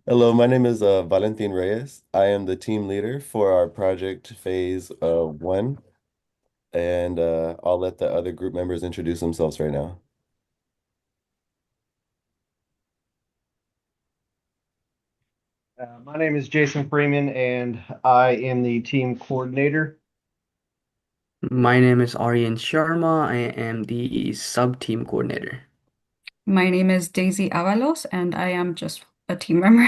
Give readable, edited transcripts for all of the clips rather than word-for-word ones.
Hello, my name is Valentin Reyes. I am the team leader for our project phase one, and I'll let the other group members introduce themselves right now. My name is Jason Freeman, and I am the team coordinator. My name is Aryan Sharma. I am the sub-team coordinator. My name is Daisy Avalos, and I am just a team member.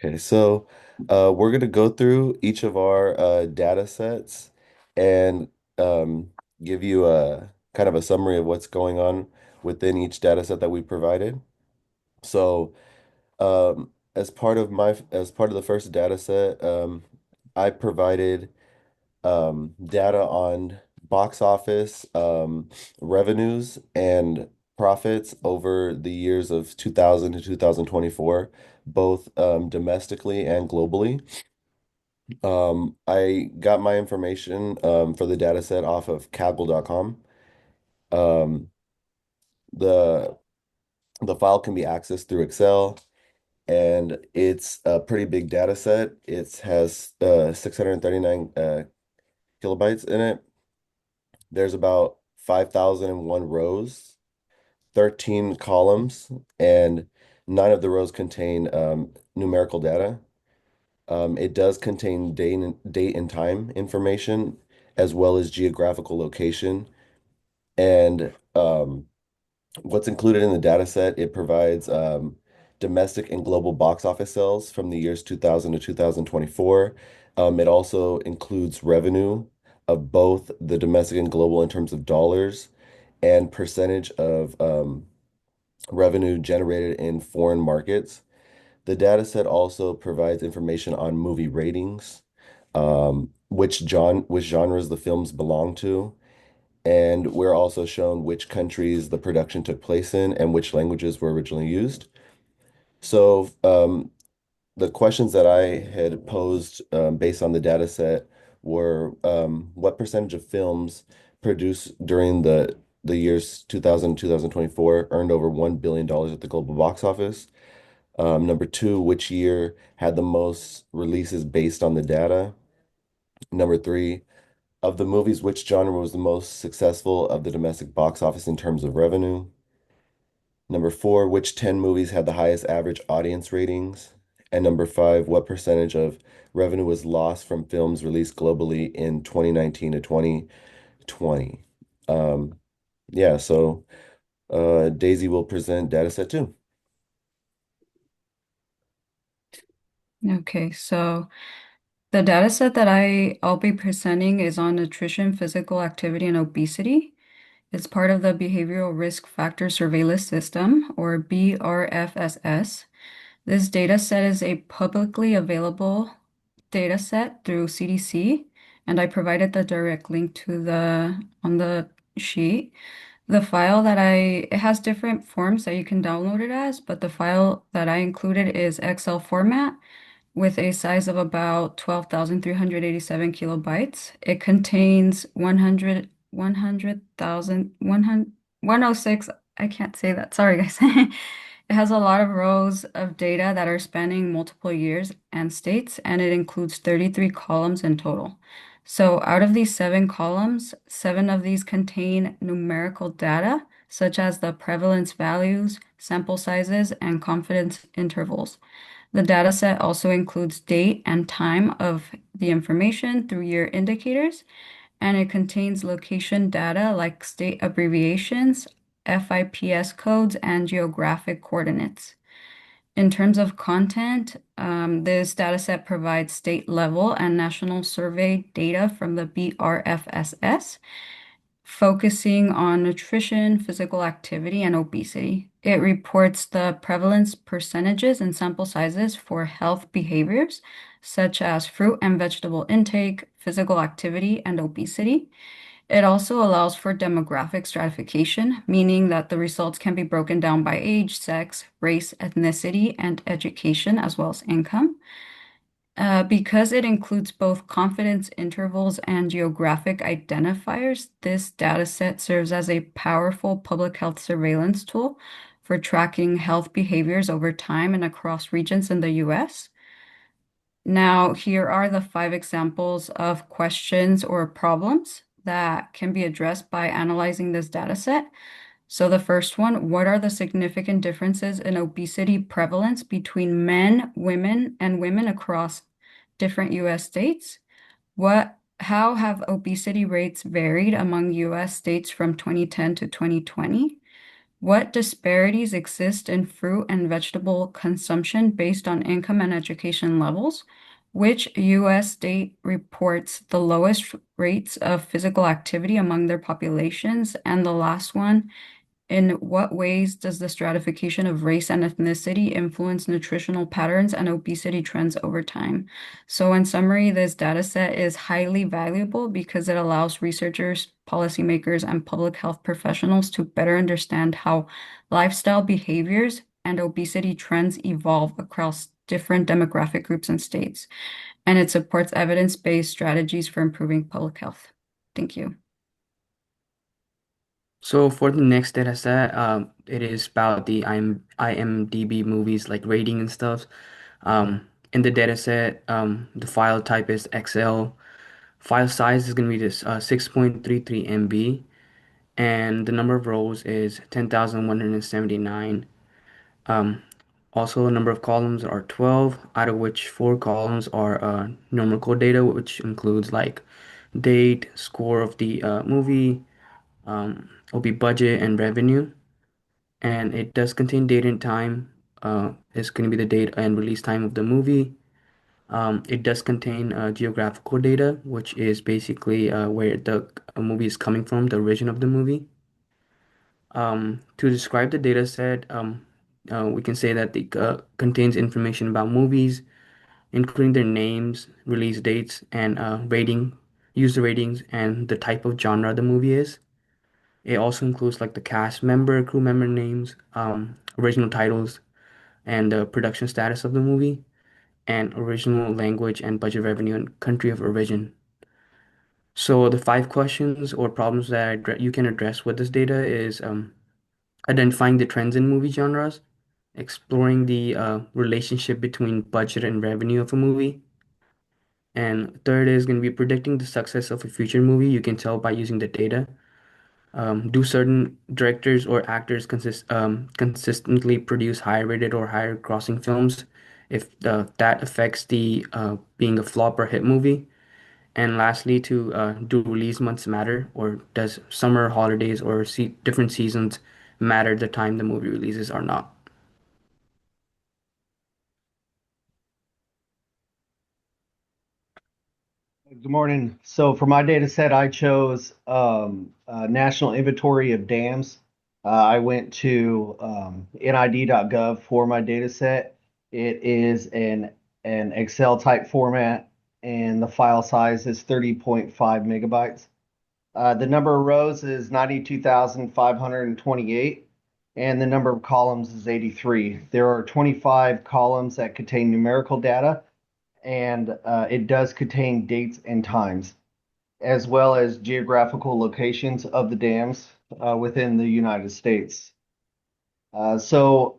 Okay, so we're going to go through each of our data sets and give you a kind of a summary of what's going on within each data set that we provided. So, as part of the first data set, I provided data on box office revenues and profits over the years of 2000 to 2024, both domestically and globally. I got my information for the data set off of Kaggle.com. Um, the the file can be accessed through Excel, and it's a pretty big data set. It has 639 kilobytes in it. There's about 5,001 rows, 13 columns, and nine of the rows contain numerical data. It does contain date and time information, as well as geographical location. And what's included in the data set, it provides domestic and global box office sales from the years 2000 to 2024. It also includes revenue of both the domestic and global in terms of dollars and percentage of revenue generated in foreign markets. The data set also provides information on movie ratings, which genres the films belong to, and we're also shown which countries the production took place in and which languages were originally used. So, the questions that I had posed based on the data set were what percentage of films produced during the years 2000 2024 earned over $1 billion at the global box office? Number two, which year had the most releases based on the data? Number three, of the movies, which genre was the most successful of the domestic box office in terms of revenue? Number four, which 10 movies had the highest average audience ratings? And number five, what percentage of revenue was lost from films released globally in 2019 to 2020? Um, yeah, so Daisy will present data set two. Okay, so the data set that I'll be presenting is on nutrition, physical activity, and obesity. It's part of the Behavioral Risk Factor Surveillance System, or BRFSS. This data set is a publicly available data set through CDC, and I provided the direct link to the on the sheet. The file that it has different forms that you can download it as, but the file that I included is Excel format with a size of about 12,387 kilobytes. It contains 106. I can't say that. Sorry, guys. It has a lot of rows of data that are spanning multiple years and states, and it includes 33 columns in total. So out of these seven columns, seven of these contain numerical data, such as the prevalence values, sample sizes, and confidence intervals. The dataset also includes date and time of the information through year indicators, and it contains location data like state abbreviations, FIPS codes, and geographic coordinates. In terms of content, this dataset provides state level and national survey data from the BRFSS, focusing on nutrition, physical activity, and obesity. It reports the prevalence percentages and sample sizes for health behaviors, such as fruit and vegetable intake, physical activity, and obesity. It also allows for demographic stratification, meaning that the results can be broken down by age, sex, race, ethnicity, and education, as well as income. Because it includes both confidence intervals and geographic identifiers, this data set serves as a powerful public health surveillance tool for tracking health behaviors over time and across regions in the US. Now, here are the 5 examples of questions or problems that can be addressed by analyzing this data set. So the first one, what are the significant differences in obesity prevalence between men, women, and women across different US states? How have obesity rates varied among US states from 2010 to 2020? What disparities exist in fruit and vegetable consumption based on income and education levels? Which US state reports the lowest rates of physical activity among their populations? And the last one, in what ways does the stratification of race and ethnicity influence nutritional patterns and obesity trends over time? So, in summary, this data set is highly valuable because it allows researchers, policymakers, and public health professionals to better understand how lifestyle behaviors and obesity trends evolve across different demographic groups and states. And it supports evidence-based strategies for improving public health. Thank you. So for the next data set, it is about the IMDb movies like rating and stuff. In the data set, the file type is Excel. File size is going to be this 6.33 MB, and the number of rows is 10,179. Um, Also, the number of columns are 12, out of which 4 columns are numerical data, which includes like date, score of the movie, will be budget and revenue. And it does contain date and time. It's going to be the date and release time of the movie. It does contain geographical data, which is basically where the movie is coming from, the origin of the movie. To describe the data set, we can say that it contains information about movies, including their names, release dates, and user ratings, and the type of genre the movie is. It also includes like the cast member, crew member names, original titles, and the production status of the movie, and original language and budget revenue and country of origin. So the 5 questions or problems that you can address with this data is identifying the trends in movie genres, exploring the relationship between budget and revenue of a movie, and third is going to be predicting the success of a future movie. You can tell by using the data. Do certain directors or actors consistently produce higher rated or higher grossing films if that affects the being a flop or hit movie? And lastly, to do release months matter, or does summer holidays or different seasons matter the time the movie releases or not? Good morning. So for my data set, I chose National Inventory of Dams. I went to nid.gov for my data set. It is an Excel type format, and the file size is 30.5 megabytes. The number of rows is 92,528, and the number of columns is 83. There are 25 columns that contain numerical data, and it does contain dates and times, as well as geographical locations of the dams within the United States. So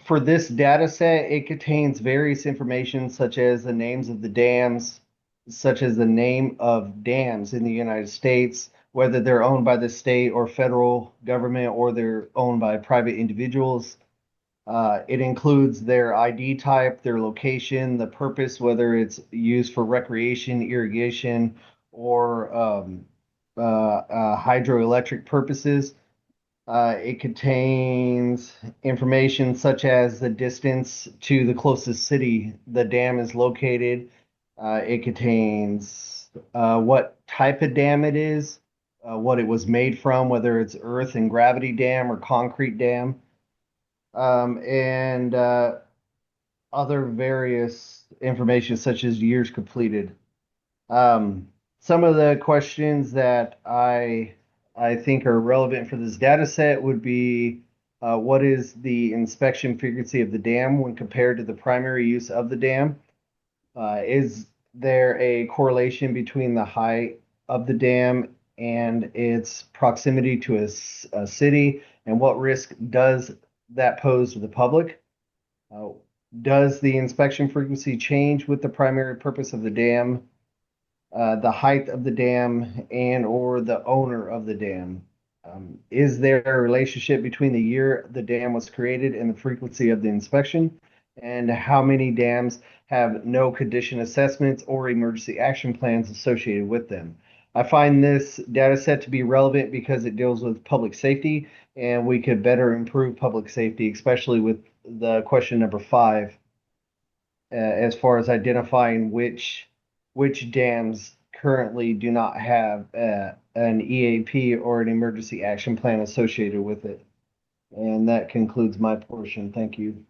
for this data set, it contains various information such as the names of the dams, such as the name of dams in the United States, whether they're owned by the state or federal government or they're owned by private individuals. It includes their ID type, their location, the purpose, whether it's used for recreation, irrigation, or hydroelectric purposes. It contains information such as the distance to the closest city the dam is located. It contains what type of dam it is, what it was made from, whether it's earth and gravity dam or concrete dam, and other various information such as years completed. Some of the questions that I think are relevant for this data set would be what is the inspection frequency of the dam when compared to the primary use of the dam? Is there a correlation between the height of the dam and its proximity to a city? And what risk does that pose to the public. Uh, does the inspection frequency change with the primary purpose of the dam, the height of the dam, and or the owner of the dam? Is there a relationship between the year the dam was created and the frequency of the inspection? And how many dams have no condition assessments or emergency action plans associated with them? I find this data set to be relevant because it deals with public safety, and we could better improve public safety, especially with the question number 5, as far as identifying which dams currently do not have an EAP or an emergency action plan associated with it. And that concludes my portion. Thank you.